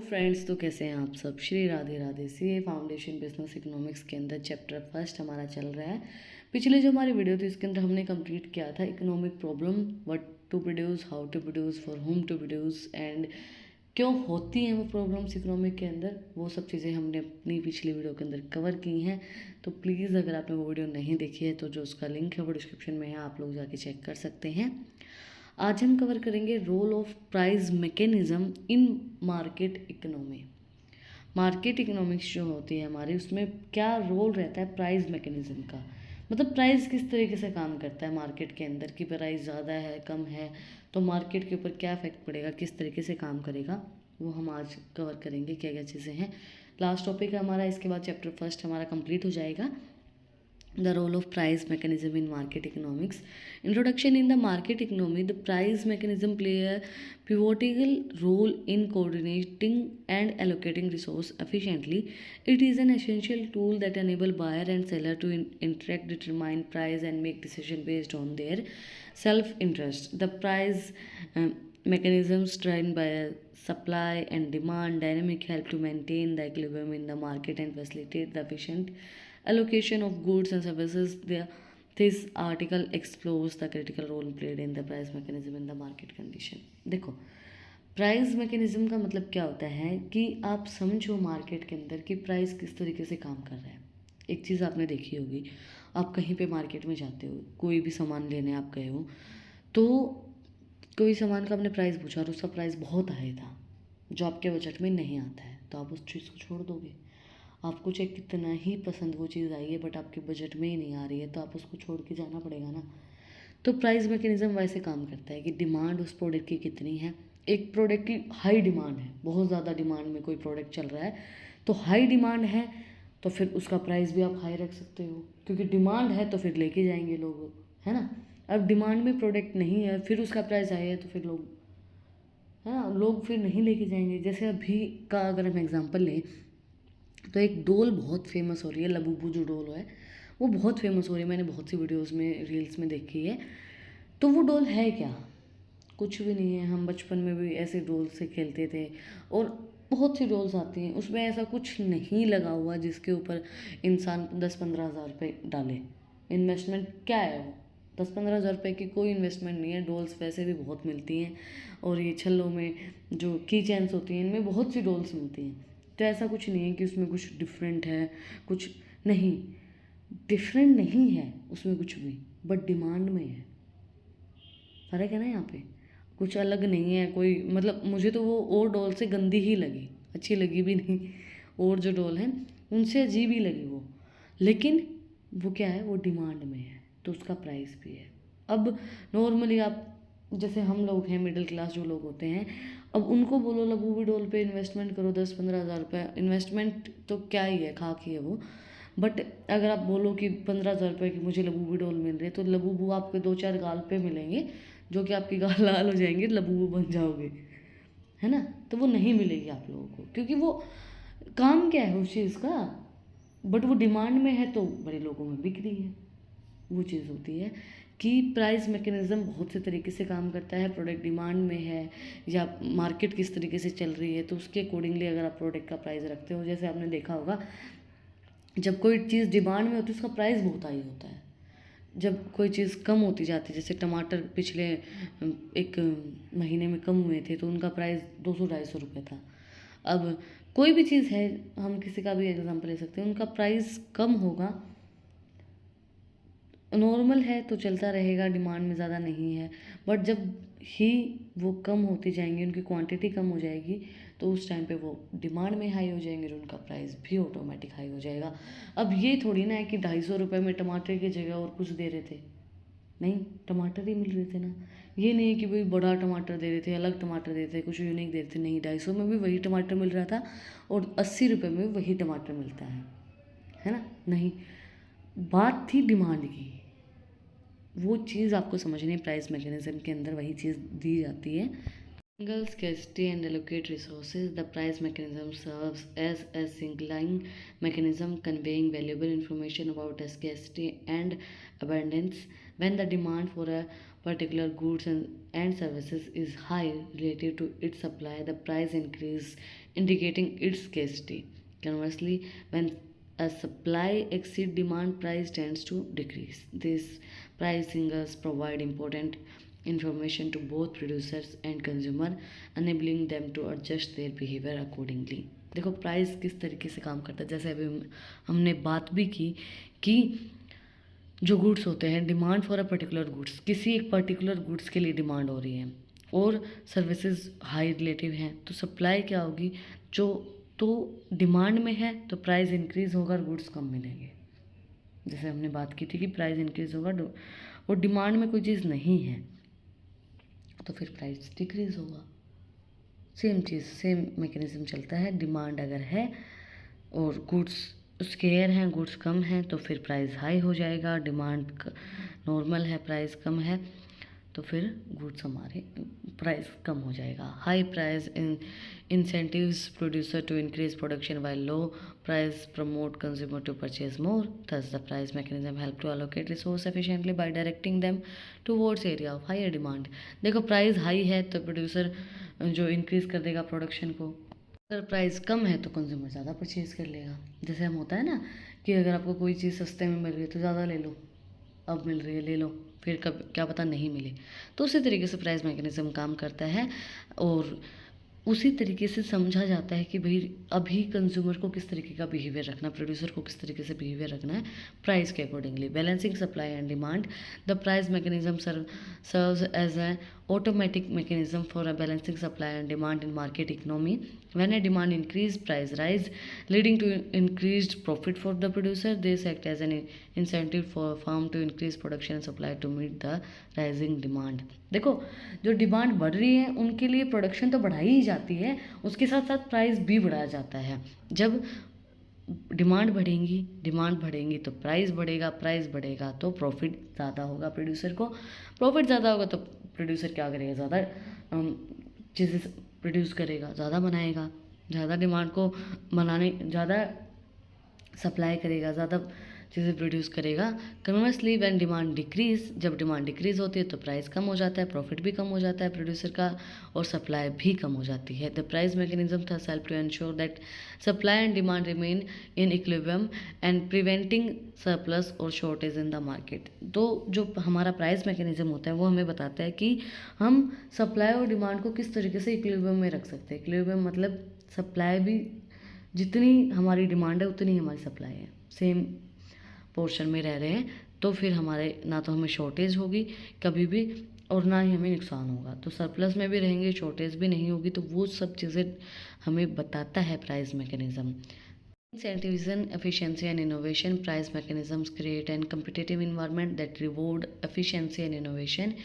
Friends, तो कैसे हैं आप सब। Shri Radhe Radhe. CA foundation business economics के अंदर चैप्टर फर्स्ट हमारा चल रहा है। पिछले जो हमारी वीडियो थी इसके अंदर हमने कंप्लीट किया था economic problem, what to produce, how to produce, for whom to produce and क्यों होती हैं वो प्रॉब्लम्स इकोनॉमिक के अंदर। वो सब चीज़ें हमने अपनी पिछली वीडियो के अंदर कवर की हैं। तो प्लीज़ अगर आपने वो वीडियो नहीं देखी है तो जो उसका लिंक है वो डिस्क्रिप्शन में है, आप लोग जाके चेक कर सकते हैं। आज हम कवर करेंगे role of price mechanism in market economy. Market economics जो होती है हमारी, उसमें क्या रोल रहता है प्राइस मैकेनिज्म का। मतलब प्राइस किस तरीके से काम करता है मार्केट के अंदर, कि प्राइस ज़्यादा है कम है तो मार्केट के ऊपर क्या इफेक्ट पड़ेगा, किस तरीके से काम करेगा, वो हम आज कवर करेंगे। क्या क्या चीज़ें हैं, लास्ट टॉपिक है हमारा। इसके बाद चैप्टर फर्स्ट हमारा कंप्लीट हो जाएगा। The role of price mechanism in market economics. Introduction. In the market economy, the price mechanism play a pivotal role in coordinating and allocating resource efficiently. It is an essential tool that enable buyer and seller to interact, determine price and make decision based on their self-interest. The price mechanisms driven by supply and demand dynamic help to maintain the equilibrium in the market and facilitate the efficient allocation of goods and services. This article explores the critical role played in the price mechanism in the market condition. देखो, price mechanism का मतलब क्या होता है कि आप समझो market के अंदर कि प्राइस किस तरीके से काम कर रहा है। एक चीज़ आपने देखी होगी, आप कहीं पे मार्केट में जाते हो, कोई भी सामान लेने आप गए हो, तो कोई सामान का आपने प्राइस पूछा और उसका प्राइस बहुत हाई था जो आपके बजट में नहीं आता है, तो आप उस चीज़ को छोड़ दोगे। आपको चाहे कितना ही पसंद वो चीज़ आई है बट आपके बजट में ही नहीं आ रही है तो आप उसको छोड़ के जाना पड़ेगा ना। तो प्राइस मैकेनिज्म वैसे काम करता है कि डिमांड उस प्रोडक्ट की कितनी है। एक प्रोडक्ट की हाई डिमांड है, बहुत ज़्यादा डिमांड में कोई प्रोडक्ट चल रहा है, तो हाई डिमांड है तो फिर उसका प्राइस भी आप हाई रख सकते हो, क्योंकि डिमांड है तो फिर लेके जाएंगे लोग, है ना। अब डिमांड में प्रोडक्ट नहीं है फिर उसका प्राइस हाई है तो फिर लोग, है ना, लोग फिर नहीं लेके जाएंगे। जैसे अभी का अगर हम एग्जांपल लें तो एक डोल बहुत फेमस हो रही है, लबूबू जो डोल है वो बहुत फेमस हो रही है। मैंने बहुत सी वीडियोस में, रील्स में देखी है। तो वो डोल है क्या, कुछ भी नहीं है। हम बचपन में भी ऐसे डोल से खेलते थे और बहुत सी डोल्स आती हैं, उसमें ऐसा कुछ नहीं लगा हुआ जिसके ऊपर इंसान 10-15 हज़ार रुपये डाले। इन्वेस्टमेंट क्या है वो, 10-15 हज़ार रुपये की कोई इन्वेस्टमेंट नहीं है। डोल्स वैसे भी बहुत मिलती हैं और ये छल्लों में जो की चैन्स होती हैं इनमें बहुत सी डोल्स मिलती हैं। तो ऐसा कुछ नहीं है कि उसमें कुछ डिफरेंट है, कुछ नहीं डिफरेंट नहीं है उसमें कुछ भी, बट डिमांड में है, फ़र्क है ना यहाँ पे। कुछ अलग नहीं है कोई, मतलब मुझे तो वो और डॉल से गंदी ही लगी, अच्छी लगी भी नहीं। और जो डॉल हैं उनसे अजीब ही लगी वो, लेकिन वो क्या है, वो डिमांड में है तो उसका प्राइस भी है। अब नॉर्मली आप, जैसे हम लोग हैं मिडिल क्लास जो लोग होते हैं, अब उनको बोलो लबूबी डोल पे इन्वेस्टमेंट करो 10-15 हज़ार रुपये, इन्वेस्टमेंट तो क्या ही है, खाक ही है वो। बट अगर आप बोलो कि 15 हज़ार रुपये की मुझे लबूबी डोल मिल रही है, तो लबूबू आपके 2-4 गाल पे मिलेंगे जो कि आपकी गाल लाल हो जाएंगे, लबूबू बन जाओगे, है ना। तो वो नहीं मिलेगी आप लोगों को, क्योंकि वो काम क्या है उस चीज़ का, बट वो डिमांड में है तो बड़े लोगों में बिक रही है। वो चीज़ होती है कि प्राइस मैकेनिज्म बहुत से तरीके से काम करता है। प्रोडक्ट डिमांड में है या मार्केट किस तरीके से चल रही है तो उसके अकॉर्डिंगली अगर आप प्रोडक्ट का प्राइस रखते हो। जैसे आपने देखा होगा, जब कोई चीज़ डिमांड में होती है उसका प्राइस बहुत हाई होता है। जब कोई चीज़ कम होती जाती है, जैसे टमाटर पिछले एक महीने में कम हुए थे तो उनका प्राइस 200-250 रुपये था। अब कोई भी चीज़ है, हम किसी का भी एग्जांपल ले सकते हैं, उनका प्राइस कम होगा, नॉर्मल है तो चलता रहेगा, डिमांड में ज़्यादा नहीं है। बट जब ही वो कम होती जाएंगी, उनकी क्वांटिटी कम हो जाएगी, तो उस टाइम पे वो डिमांड में हाई हो जाएंगे और उनका प्राइस भी ऑटोमेटिक हाई हो जाएगा। अब ये थोड़ी ना है कि 250 रुपये में टमाटर की जगह और कुछ दे रहे थे, नहीं, टमाटर ही मिल रहे थे ना। ये नहीं है कि भाई बड़ा टमाटर दे रहे थे, अलग टमाटर दे रहे थे, कुछ यूनिक दे रहे थे, नहीं, 250 में भी वही टमाटर मिल रहा था और 80 रुपये में भी वही टमाटर मिलता है ना। नहीं, बात थी डिमांड की, वो चीज़ आपको समझनी है। प्राइस मैकेनिज्म के अंदर वही चीज़ दी जाती है। Single scarcity and allocate resources. The price mechanism serves as a signaling mechanism conveying valuable information about scarcity and abundance. When the demand for a particular goods and services is high relative to its supply, the price increase indicating its scarcity. Conversely, when a supply exceeds demand, price tends to decrease. These price signals provide important information to both producers and consumer, enabling them to adjust their behavior accordingly. देखो price किस तरीके से काम करता है, जैसे अभी हमने बात भी की कि जो गुड्स होते हैं, demand for a particular goods, किसी एक पर्टिकुलर गुड्स के लिए डिमांड हो रही है और सर्विसेज हाई रिलेटिव हैं, तो सप्लाई क्या होगी, जो तो डिमांड में है तो प्राइस इंक्रीज़ होगा और गुड्स कम मिलेंगे। जैसे हमने बात की थी कि प्राइस इंक्रीज़ होगा और डिमांड में कोई चीज़ नहीं है तो फिर प्राइस डिक्रीज़ होगा। सेम चीज़, सेम मैकेनिज्म चलता है। डिमांड अगर है और गुड्स स्केयर हैं, गुड्स कम हैं, तो फिर प्राइस हाई हो जाएगा। डिमांड नॉर्मल है, प्राइस कम है, तो फिर गुड्स हमारे प्राइस कम हो जाएगा। High price incentives producer to increase production while low price promote consumer to purchase more. Thus the price mechanism help to allocate resource efficiently by directing them towards area of higher demand. देखो price high है तो producer जो increase कर देगा production को, अगर price कम है तो कंज्यूमर ज़्यादा परचेज कर लेगा। जैसे हम होता है ना कि अगर आपको कोई चीज़ सस्ते में मिल रही है तो ज़्यादा ले लो, अब मिल रही है ले लो, फिर कब क्या पता नहीं मिले। तो उसी तरीके से प्राइस मैकेनिज्म काम करता है और उसी तरीके से समझा जाता है कि भाई अभी कंज्यूमर को किस तरीके का बिहेवियर रखना, प्रोड्यूसर को किस तरीके से बिहेवियर रखना है प्राइस के accordingly. Balancing supply and demand, the price mechanism serves as an automatic mechanism for a balancing supply and demand in market economy. When a demand increase, price rise, leading to increased profit for the producer. This act as an incentive for firm to increase production and supply to meet the rising demand. देखो जो demand बढ़ रही है उनके लिए production तो बढ़ाई ही जाती है, उसके साथ साथ प्राइस भी बढ़ाया जाता है। जब डिमांड बढ़ेंगी तो प्राइस बढ़ेगा, प्राइस बढ़ेगा तो प्रॉफिट ज़्यादा होगा प्रोड्यूसर को, प्रॉफिट ज़्यादा होगा तो प्रोड्यूसर क्या करेगा, ज़्यादा चीज़ें प्रोड्यूस करेगा, ज़्यादा बनाएगा, ज़्यादा डिमांड को बनाने, ज़्यादा सप्लाई करेगा, ज़्यादा चीज़ें प्रोड्यूस करेगा। कन्वर्सली व्हेन डिमांड डिक्रीज, जब डिमांड डिक्रीज होती है तो प्राइस कम हो जाता है, प्रॉफिट भी कम हो जाता है प्रोड्यूसर का और सप्लाई भी कम हो जाती है। The price mechanism thus help to ensure that supply and demand remain in equilibrium and preventing surplus और शॉर्टेज इन द मार्केट। तो जो हमारा प्राइस मैकेनिज्म होता है वो हमें बताता है कि हम सप्लाई और डिमांड को किस तरीके से इक्विलिब्रियम में रख सकते हैं। इक्विलिब्रियम मतलब सप्लाई भी, जितनी हमारी डिमांड है उतनी हमारी सप्लाई है, सेम पोर्शन में रह रहे हैं, तो फिर हमारे ना तो हमें शॉर्टेज होगी कभी भी और ना ही हमें नुकसान होगा। तो सरप्लस में भी रहेंगे, शॉर्टेज भी नहीं होगी, तो वो सब चीज़ें हमें बताता है price mechanism. Incentivization, efficiency and innovation, price mechanisms create an competitive environment that reward efficiency and innovation.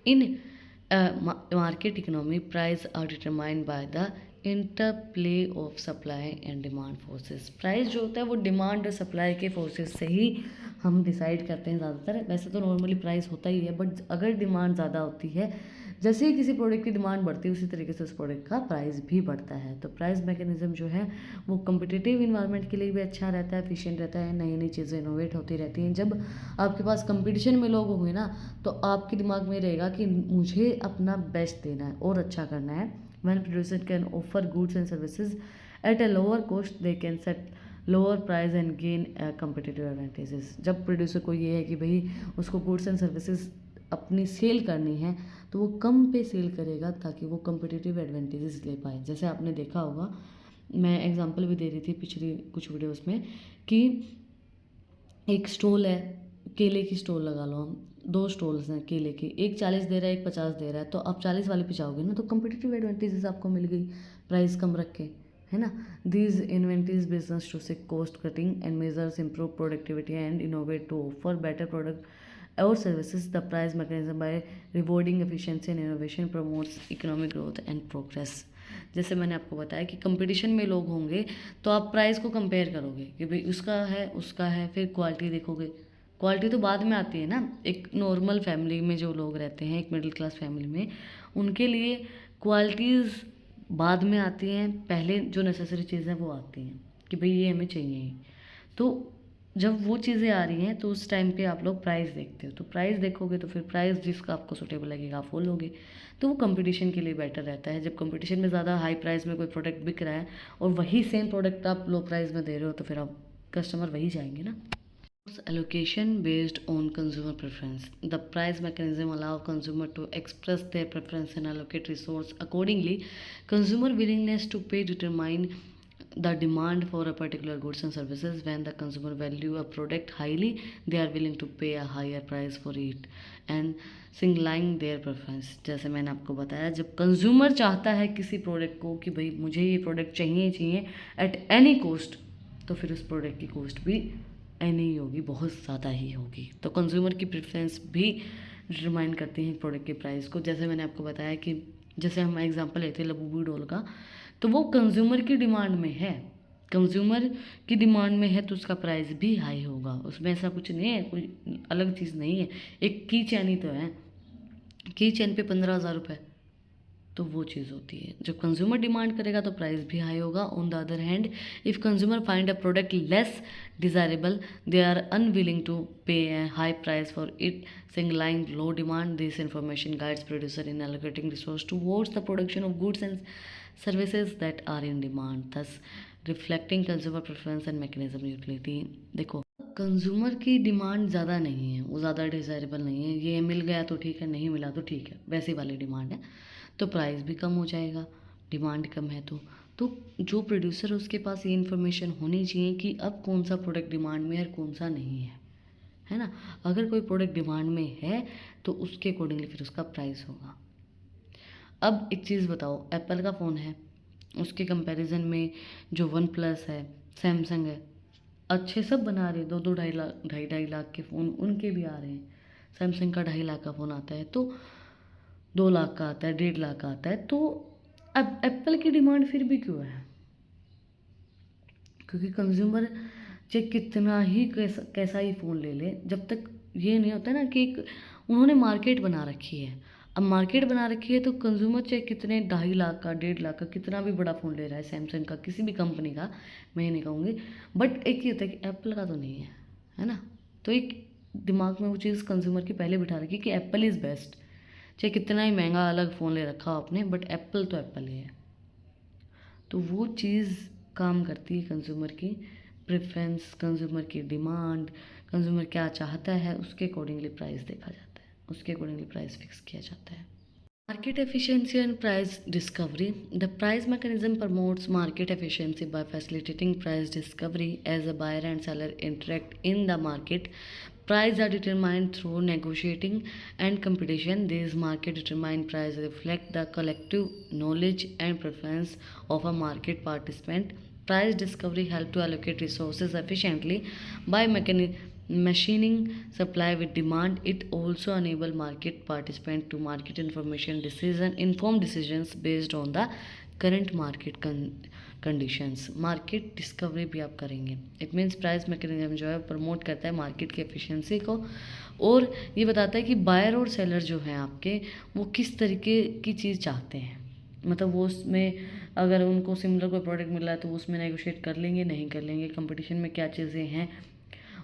In market economy, price are determined by the interplay of supply and demand forces. Price जो होता है वो demand और supply के forces से ही हम decide करते हैं ज़्यादातर। वैसे तो नॉर्मली प्राइस होता ही है, बट अगर डिमांड ज़्यादा होती है, जैसे ही किसी प्रोडक्ट की डिमांड बढ़ती है उसी तरीके से उस प्रोडक्ट का प्राइस भी बढ़ता है। तो प्राइस मैकेनिज्म जो है वो कम्पिटिटिव इन्वायरमेंट के लिए भी अच्छा रहता है, एफिशिएंट रहता है, नई नई चीज़ें इनोवेट होती रहती हैं। जब आपके पास कंपटीशन में लोग होंगे ना तो आपके दिमाग में रहेगा कि मुझे अपना बेस्ट देना है और अच्छा करना है। When producer can offer goods and services at a lower cost, they can set lower price and gain competitive advantages. जब प्रोड्यूसर को ये है कि भाई उसको गुड्स एंड सर्विसेज अपनी सेल करनी है तो वो कम पे सेल करेगा ताकि वो competitive advantages ले पाए। जैसे आपने देखा होगा, मैं एग्जांपल भी दे रही थी पिछली कुछ वीडियोस में कि एक स्टॉल है, केले की स्टॉल लगा लो, हम 2 स्टॉल्स हैं केले के, एक 40 दे रहा है, एक 50 दे रहा है, तो आप 40 वाले पे जाओगे ना तो कम्पिटिटिव एडवांटेजेस आपको मिल गई प्राइस कम रख के, है ना। These incentivise business to seek cost cutting and measures improve productivity and innovate to offer better product और services. The price mechanism by rewarding efficiency and innovation promotes economic growth and progress. जैसे मैंने आपको बताया कि competition में लोग होंगे तो आप प्राइस को कंपेयर करोगे कि भाई उसका है, फिर क्वालिटी देखोगे। क्वालिटी तो बाद में आती है ना, एक नॉर्मल फैमिली में जो लोग रहते हैं, एक मिडिल क्लास फैमिली में, उनके लिए क्वालिटीज़ बाद में आती हैं, पहले जो नेसेसरी चीज़ें वो आती हैं कि भाई ये हमें चाहिए। तो जब वो चीज़ें आ रही हैं तो उस टाइम पे आप लोग प्राइस देखते हो, तो प्राइस देखोगे तो फिर प्राइस जिसका आपको सूटेबल लगेगा आप वो लोगे। तो वो कंपटीशन के लिए बेटर रहता है। जब कंपटीशन में ज़्यादा हाई प्राइस में कोई प्रोडक्ट बिक रहा है और वही सेम प्रोडक्ट आप लो प्राइस में दे रहे हो, तो फिर आप कस्टमर वही जाएंगे ना। Allocation based on consumer preference. The price mechanism allow consumer to express their preference and allocate resource accordingly. Consumer willingness to pay determine the demand for a particular goods and services. When the consumer value a product highly, they are willing to pay a higher price for it and signalling their preference. जैसे मैंने आपको बताया, जब consumer चाहता है किसी product को कि भाई मुझे ये प्रोडक्ट चाहिए चाहिए एट एनी कॉस्ट, तो फिर उस प्रोडक्ट की कॉस्ट भी एनी ही होगी, बहुत ज़्यादा ही होगी। तो कंज्यूमर की प्रेफरेंस भी डिटरमाइन करती हैं प्रोडक्ट के प्राइस को। जैसे मैंने आपको बताया कि जैसे हम एग्जांपल लेते हैं लबूबी डॉल का, तो वो कंज्यूमर की डिमांड में है, कंज्यूमर की डिमांड में है तो उसका प्राइस भी हाई होगा। उसमें ऐसा कुछ नहीं है, कोई अलग चीज़ नहीं है। एक की चैन ही तो है, की चैन पे 15,000 रुपये, तो वो चीज़ होती है। जब कंज्यूमर डिमांड करेगा तो प्राइस भी हाई होगा। On the other hand, if consumer find a product less desirable, they are unwilling to pay a high price for it, signalling low demand. This information guides producer in allocating resource towards the production of goods and services that are in demand, thus reflecting consumer preference and mechanism utility. देखो, consumer की demand ज़्यादा नहीं है, वो ज़्यादा desirable नहीं है, ये मिल गया तो ठीक है, नहीं मिला तो ठीक है, वैसी वाली डिमांड है, तो प्राइस भी कम हो जाएगा। डिमांड कम है तो जो प्रोड्यूसर है उसके पास ये इन्फॉर्मेशन होनी चाहिए कि अब कौन सा प्रोडक्ट डिमांड में है और कौन सा नहीं है ना। अगर कोई प्रोडक्ट डिमांड में है तो उसके अकॉर्डिंगली फिर उसका प्राइस होगा। अब एक चीज़ बताओ, एप्पल का फ़ोन है, उसके कंपैरिजन में जो वन प्लस है, सैमसंग है, अच्छे सब बना रहे, 2-2 ढाई लाख के फ़ोन उनके भी आ रहे हैं। सैमसंग का 2.5 लाख का फ़ोन आता है, तो 2 लाख का आता है, 1.5 लाख का आता है। तो अब एप्पल की डिमांड फिर भी क्यों है? क्योंकि कंज्यूमर चाहे कितना ही कैसा ही फ़ोन ले ले, जब तक ये नहीं होता ना कि एक उन्होंने मार्केट बना रखी है। अब मार्केट बना रखी है तो कंज्यूमर चाहे कितने 2.5 लाख का, 1.5 लाख का, कितना भी बड़ा फ़ोन ले रहा है, सैमसंग का, किसी भी कंपनी का, मैं ये नहीं कहूँगी, बट एक ही होता है कि एप्पल का तो नहीं है ना। तो एक दिमाग में वो चीज़ कंज्यूमर की पहले बिठा रखी कि एप्पल इज़ बेस्ट, चाहे कितना ही महंगा अलग फ़ोन ले रखा हो आपने, बट एप्पल तो एप्पल ही है। तो वो चीज़ काम करती है कंज्यूमर की प्रेफरेंस, कंज्यूमर की डिमांड, कंज्यूमर क्या चाहता है, उसके अकॉर्डिंगली प्राइस देखा जाता है, उसके अकॉर्डिंगली प्राइस फिक्स किया जाता है। Market efficiency and price discovery. The price mechanism promotes market efficiency by facilitating price discovery as a buyer and seller interact in the market. Prices are determined through negotiating and competition. These market determined prices reflect the collective knowledge and preference of a market participant. Price discovery help to allocate resources efficiently by machining supply with demand. It also enable market participant to market information informed decisions based on the current market conditions. Market discovery भी आप करेंगे। It means price mechanism जो है promote करता है market की efficiency को, और ये बताता है कि बायर और सेलर जो हैं आपके, वो किस तरीके की चीज़ चाहते हैं। मतलब वो उसमें अगर उनको सिमिलर कोई प्रोडक्ट मिल रहा है तो उसमें नेगोशिएट कर लेंगे, नहीं कर लेंगे, कंपटीशन में क्या चीज़ें हैं।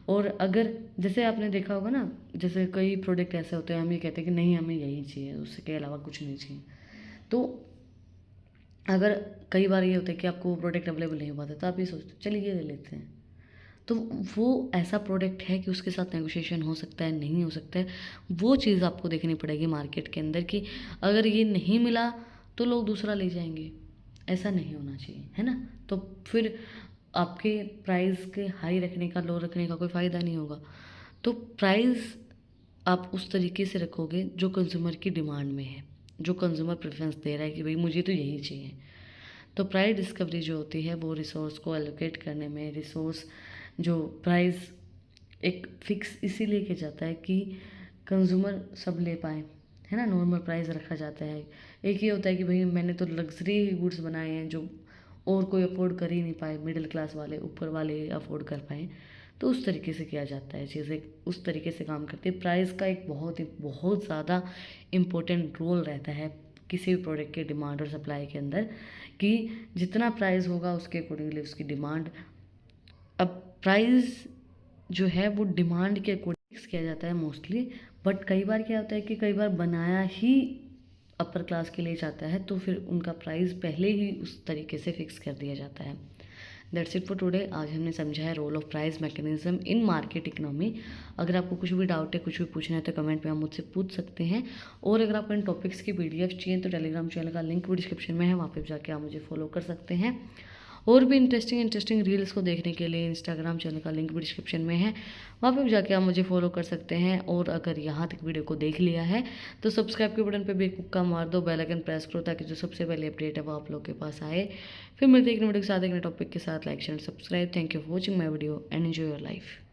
और अगर जैसे आपने देखा होगा ना, जैसे कई प्रोडक्ट ऐसे होते हैं हम ये कहते हैं कि नहीं हमें यही चाहिए, उसके अलावा कुछ नहीं चाहिए। तो अगर कई बार ये होता है कि आपको वो प्रोडक्ट अवेलेबल नहीं हो पाता, तो आप ये सोचते चलिए ये ले लेते हैं, तो वो ऐसा प्रोडक्ट है कि उसके साथ नेगोशिएशन हो सकता है, नहीं हो सकता है, वो चीज़ आपको देखनी पड़ेगी मार्केट के अंदर कि अगर ये नहीं मिला तो लोग दूसरा ले जाएंगे, ऐसा नहीं होना चाहिए, है ना। तो फिर आपके प्राइस के हाई रखने का, लो रखने का कोई फ़ायदा नहीं होगा। तो प्राइस आप उस तरीके से रखोगे जो कंज्यूमर की डिमांड में है, जो कंज्यूमर प्रेफरेंस दे रहा है कि भाई मुझे तो यही चाहिए। तो प्राइस डिस्कवरी जो होती है वो रिसोर्स को एलोकेट करने में, रिसोर्स जो प्राइस एक फिक्स इसीलिए किया जाता है कि कंज्यूमर सब ले पाए, है ना। नॉर्मल प्राइस रखा जाता है। एक ये होता है कि भाई मैंने तो लग्जरी गुड्स बनाए हैं जो और कोई अफोर्ड कर ही नहीं पाए, मिडिल क्लास वाले, ऊपर वाले अफोर्ड कर पाए, तो उस तरीके से किया जाता है, चीज़ें उस तरीके से काम करती है। प्राइस का एक बहुत ज़्यादा इम्पोर्टेंट रोल रहता है किसी भी प्रोडक्ट के डिमांड और सप्लाई के अंदर, कि जितना प्राइस होगा उसके अकॉर्डिंगली उसकी डिमांड। अब प्राइस जो है वो डिमांड के अकॉर्डिंग फिक्स किया जाता है मोस्टली। बट कई बार क्या होता है कि कई बार बनाया ही अपर क्लास के लिए जाता है, तो फिर उनका प्राइस पहले ही उस तरीके से फिक्स कर दिया जाता है। That's it for today. आज हमने समझा है role of price mechanism in market economy. अगर आपको कुछ भी डाउट है, कुछ भी पूछना है, तो कमेंट में आप मुझसे पूछ सकते हैं। और अगर आपको इन टॉपिक्स की पीडीएफ चाहिए तो टेलीग्राम चैनल का लिंक भी डिस्क्रिप्शन में है, वहाँ पर जाके आप मुझे फॉलो कर सकते हैं। और भी इंटरेस्टिंग रील्स को देखने के लिए इंस्टाग्राम चैनल का लिंक भी डिस्क्रिप्शन में है, वहाँ पे जाके आप मुझे फॉलो कर सकते हैं। और अगर यहाँ तक वीडियो को देख लिया है तो सब्सक्राइब के बटन पे भी एक मुक्का मार दो, बेल आइकन प्रेस करो, ताकि जो सबसे पहले अपडेट है वो आप लोग के पास आए। फिर मिलते हैं एक नए वीडियो के साथ, एक नए टॉपिक के साथ। Like share subscribe. Thank you for watching my video and enjoy your life.